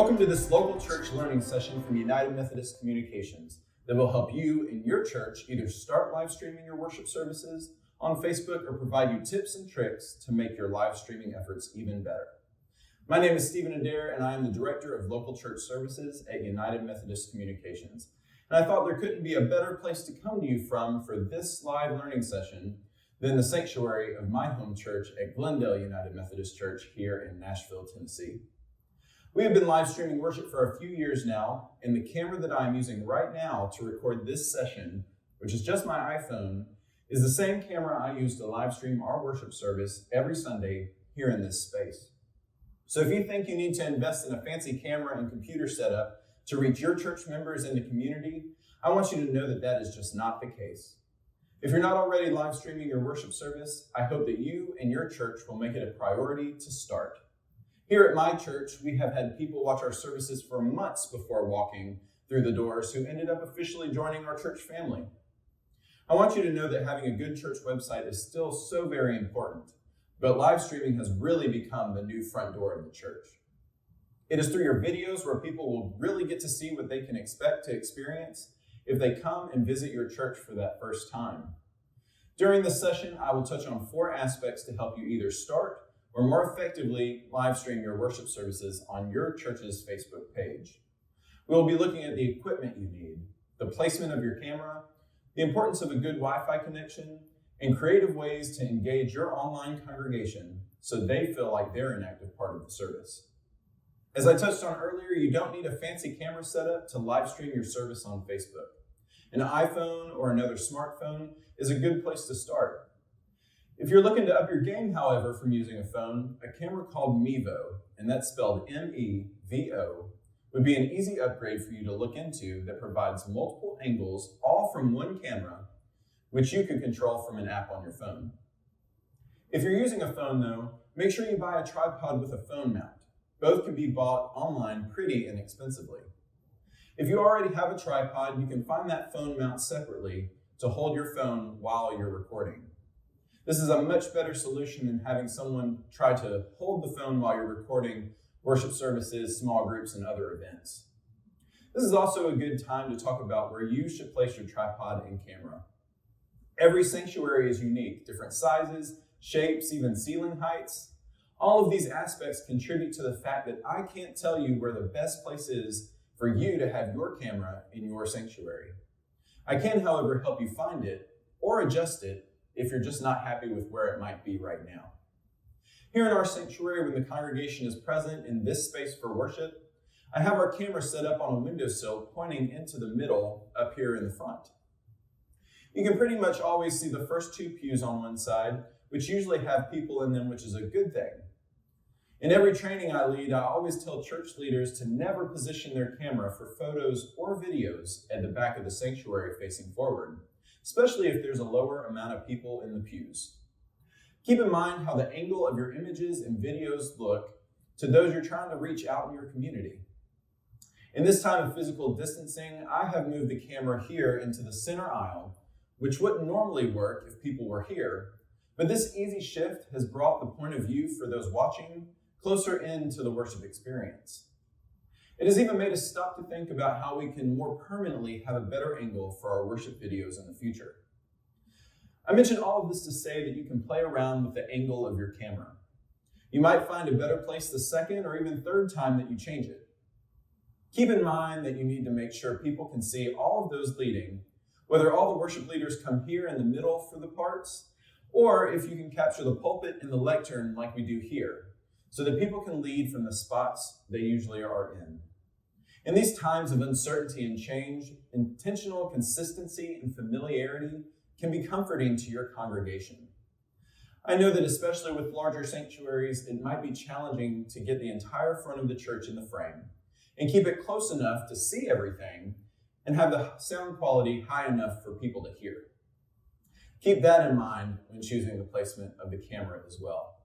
Welcome to this local church learning session from United Methodist Communications that will help you and your church either start live streaming your worship services on Facebook or provide you tips and tricks to make your live streaming efforts even better. My name is Stephen Adair, and I am the Director of Local Church Services at United Methodist Communications. And I thought there couldn't be a better place to come to you from for this live learning session than the sanctuary of my home church at Glendale United Methodist Church here in Nashville, Tennessee. We have been live streaming worship for a few years now, and the camera that I'm using right now to record this session, which is just my iPhone, is the same camera I use to live stream our worship service every Sunday here in this space. So if you think you need to invest in a fancy camera and computer setup to reach your church members and the community, I want you to know that that is just not the case. If you're not already live streaming your worship service, I hope that you and your church will make it a priority to start. Here at my church, we have had people watch our services for months before walking through the doors who ended up officially joining our church family. I want you to know that having a good church website is still so very important, but live streaming has really become the new front door of the church. It is through your videos where people will really get to see what they can expect to experience if they come and visit your church for that first time. During this session, I will touch on 4 aspects to help you either start or more effectively live stream your worship services on your church's Facebook page. We will be looking at the equipment you need, the placement of your camera, the importance of a good Wi-Fi connection, and creative ways to engage your online congregation so they feel like they're an active part of the service. As I touched on earlier, you don't need a fancy camera setup to live stream your service on Facebook. An iPhone or another smartphone is a good place to start. If you're looking to up your game, however, from using a phone, a camera called Mevo, and that's spelled M-E-V-O, would be an easy upgrade for you to look into that provides multiple angles, all from one camera, which you can control from an app on your phone. If you're using a phone, though, make sure you buy a tripod with a phone mount. Both can be bought online pretty inexpensively. If you already have a tripod, you can find that phone mount separately to hold your phone while you're recording. This is a much better solution than having someone try to hold the phone while you're recording worship services, small groups, and other events. This is also a good time to talk about where you should place your tripod and camera. Every sanctuary is unique, different sizes, shapes, even ceiling heights. All of these aspects contribute to the fact that I can't tell you where the best place is for you to have your camera in your sanctuary. I can, however, help you find it or adjust it if you're just not happy with where it might be right now. Here in our sanctuary, when the congregation is present in this space for worship, I have our camera set up on a windowsill pointing into the middle up here in the front. You can pretty much always see the first 2 pews on one side, which usually have people in them, which is a good thing. In every training I lead, I always tell church leaders to never position their camera for photos or videos at the back of the sanctuary facing forward, especially if there's a lower amount of people in the pews. Keep in mind how the angle of your images and videos look to those you're trying to reach out in your community. In this time of physical distancing, I have moved the camera here into the center aisle, which wouldn't normally work if people were here, but this easy shift has brought the point of view for those watching closer into the worship experience. It has even made us stop to think about how we can more permanently have a better angle for our worship videos in the future. I mention all of this to say that you can play around with the angle of your camera. You might find a better place the second or even third time that you change it. Keep in mind that you need to make sure people can see all of those leading, whether all the worship leaders come here in the middle for the parts, or if you can capture the pulpit and the lectern like we do here, so that people can lead from the spots they usually are in. In these times of uncertainty and change, intentional consistency and familiarity can be comforting to your congregation. I know that especially with larger sanctuaries, it might be challenging to get the entire front of the church in the frame and keep it close enough to see everything and have the sound quality high enough for people to hear. Keep that in mind when choosing the placement of the camera as well.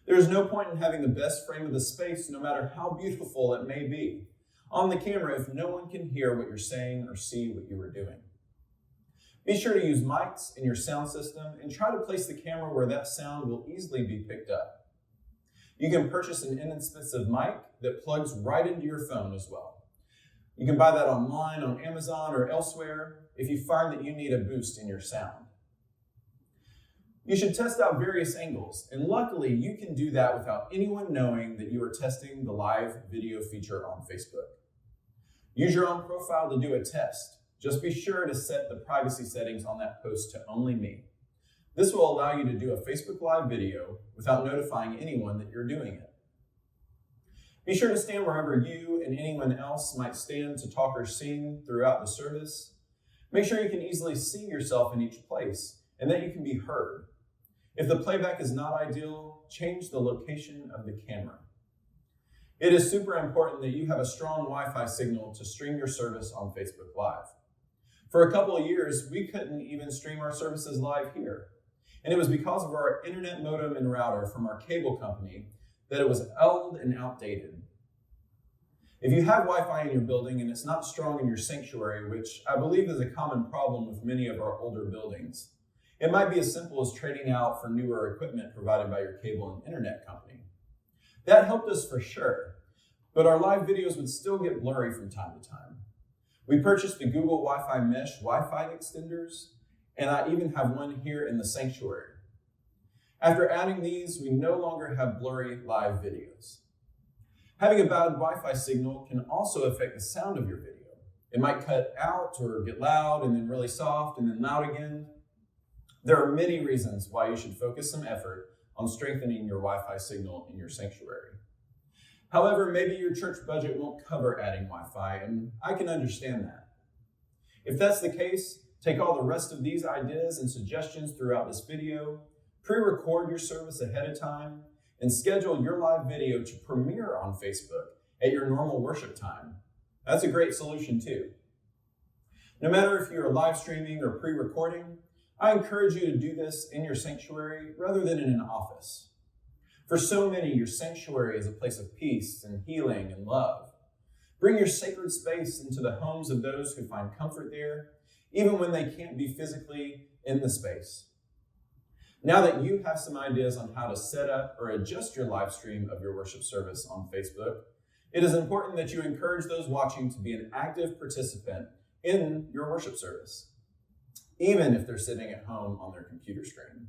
There is no point in having the best frame of the space, no matter how beautiful it may be, on the camera if no one can hear what you're saying or see what you are doing. Be sure to use mics in your sound system and try to place the camera where that sound will easily be picked up. You can purchase an inexpensive mic that plugs right into your phone as well. You can buy that online on Amazon or elsewhere if you find that you need a boost in your sound. You should test out various angles, and luckily you can do that without anyone knowing that you are testing the live video feature on Facebook. Use your own profile to do a test. Just be sure to set the privacy settings on that post to only me. This will allow you to do a Facebook Live video without notifying anyone that you're doing it. Be sure to stand wherever you and anyone else might stand to talk or sing throughout the service. Make sure you can easily see yourself in each place and that you can be heard. If the playback is not ideal, change the location of the camera. It is super important that you have a strong Wi-Fi signal to stream your service on Facebook Live. For a couple of years, we couldn't even stream our services live here. And it was because of our internet modem and router from our cable company that it was old and outdated. If you have Wi-Fi in your building and it's not strong in your sanctuary, which I believe is a common problem with many of our older buildings, it might be as simple as trading out for newer equipment provided by your cable and internet company. That helped us for sure, but our live videos would still get blurry from time to time. We purchased the Google Wi-Fi Mesh Wi-Fi extenders, and I even have one here in the sanctuary. After adding these, we no longer have blurry live videos. Having a bad Wi-Fi signal can also affect the sound of your video. It might cut out or get loud and then really soft and then loud again. There are many reasons why you should focus some effort on strengthening your Wi-Fi signal in your sanctuary. However, maybe your church budget won't cover adding Wi-Fi, and I can understand that. If that's the case, take all the rest of these ideas and suggestions throughout this video, pre-record your service ahead of time, and schedule your live video to premiere on Facebook at your normal worship time. That's a great solution too. No matter if you're live streaming or pre-recording, I encourage you to do this in your sanctuary rather than in an office. For so many, your sanctuary is a place of peace and healing and love. Bring your sacred space into the homes of those who find comfort there, even when they can't be physically in the space. Now that you have some ideas on how to set up or adjust your live stream of your worship service on Facebook, it is important that you encourage those watching to be an active participant in your worship service, even if they're sitting at home on their computer screen.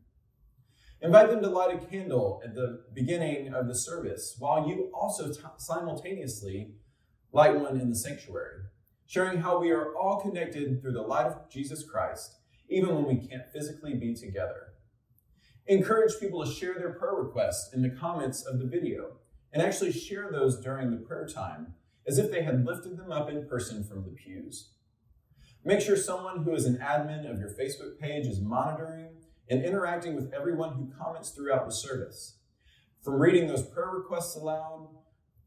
Invite them to light a candle at the beginning of the service, while you also simultaneously light one in the sanctuary, showing how we are all connected through the light of Jesus Christ, even when we can't physically be together. Encourage people to share their prayer requests in the comments of the video, and actually share those during the prayer time, as if they had lifted them up in person from the pews. Make sure someone who is an admin of your Facebook page is monitoring and interacting with everyone who comments throughout the service, from reading those prayer requests aloud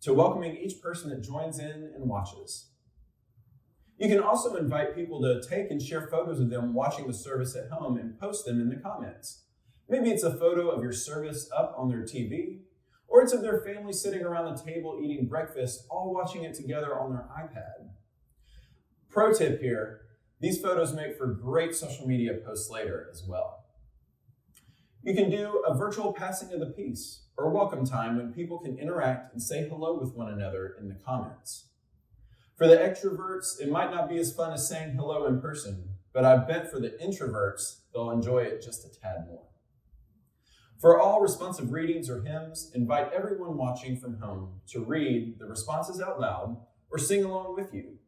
to welcoming each person that joins in and watches. You can also invite people to take and share photos of them watching the service at home and post them in the comments. Maybe it's a photo of your service up on their TV, or it's of their family sitting around the table eating breakfast, all watching it together on their iPad. Pro tip here, these photos make for great social media posts later as well. You can do a virtual passing of the peace or welcome time when people can interact and say hello with one another in the comments. For the extroverts, it might not be as fun as saying hello in person, but I bet for the introverts, they'll enjoy it just a tad more. For all responsive readings or hymns, invite everyone watching from home to read the responses out loud or sing along with you.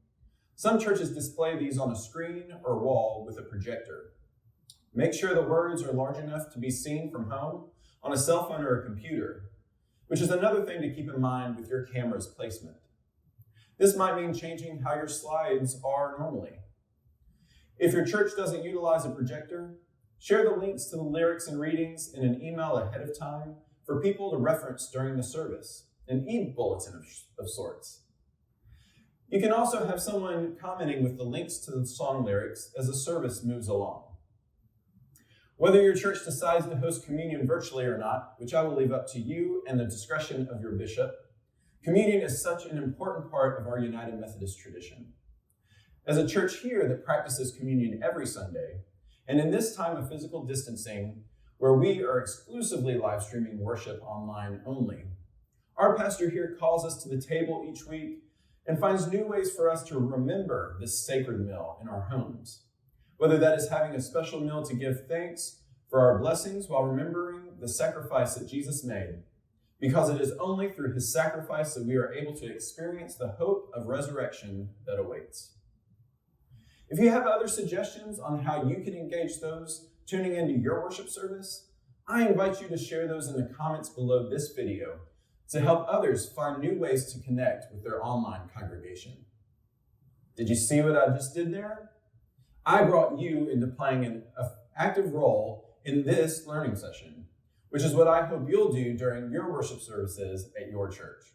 Some churches display these on a screen or wall with a projector. Make sure the words are large enough to be seen from home on a cell phone or a computer, which is another thing to keep in mind with your camera's placement. This might mean changing how your slides are normally. If your church doesn't utilize a projector, share the links to the lyrics and readings in an email ahead of time for people to reference during the service, an e-bulletin of sorts. You can also have someone commenting with the links to the song lyrics as the service moves along. Whether your church decides to host communion virtually or not, which I will leave up to you and the discretion of your bishop, communion is such an important part of our United Methodist tradition. As a church here that practices communion every Sunday, and in this time of physical distancing, where we are exclusively live streaming worship online only, Our pastor here calls us to the table each week and finds new ways for us to remember this sacred meal in our homes. Whether that is having a special meal to give thanks for our blessings while remembering the sacrifice that Jesus made, because it is only through his sacrifice that we are able to experience the hope of resurrection that awaits. If you have other suggestions on how you can engage those tuning into your worship service, I invite you to share those in the comments below this video to help others find new ways to connect with their online congregation. Did you see what I just did there? I brought you into playing an active role in this learning session, which is what I hope you'll do during your worship services at your church.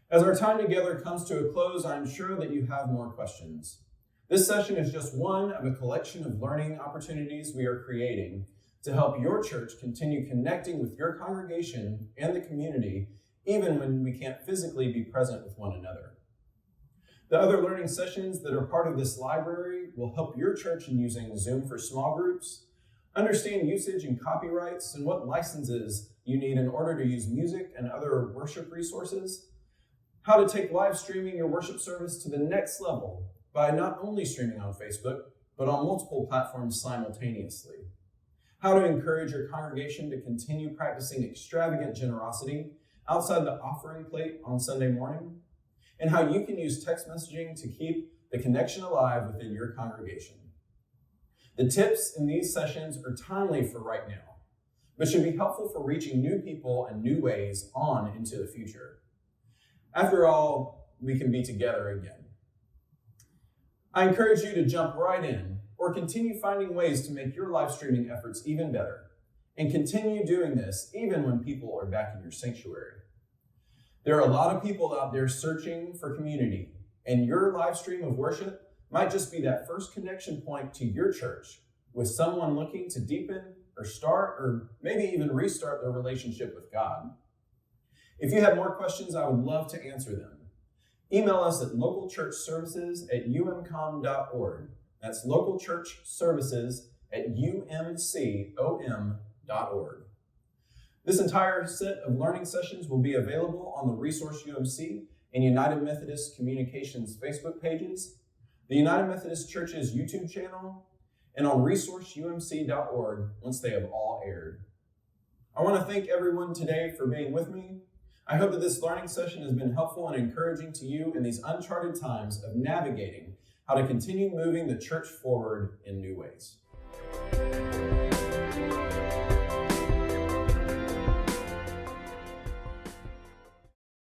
As our time together comes to a close, I'm sure that you have more questions. This session is just one of a collection of learning opportunities we are creating to help your church continue connecting with your congregation and the community, even when we can't physically be present with one another. The other learning sessions that are part of this library will help your church in using Zoom for small groups, understand usage and copyrights and what licenses you need in order to use music and other worship resources, how to take live streaming your worship service to the next level by not only streaming on Facebook, but on multiple platforms simultaneously, how to encourage your congregation to continue practicing extravagant generosity outside the offering plate on Sunday morning, and how you can use text messaging to keep the connection alive within your congregation. The tips in these sessions are timely for right now, but should be helpful for reaching new people and new ways on into the future. After all, we can be together again. I encourage you to jump right in or continue finding ways to make your live streaming efforts even better, and continue doing this even when people are back in your sanctuary. There are a lot of people out there searching for community, and your live stream of worship might just be that first connection point to your church with someone looking to deepen or start or maybe even restart their relationship with God. If you have more questions, I would love to answer them. Email us at localchurchservices@umcom.org. That's localchurchservices@umcom.org. This entire set of learning sessions will be available on the Resource UMC and United Methodist Communications Facebook pages, the United Methodist Church's YouTube channel, and on resourceumc.org once they have all aired. I want to thank everyone today for being with me. I hope that this learning session has been helpful and encouraging to you in these uncharted times of navigating how to continue moving the church forward in new ways.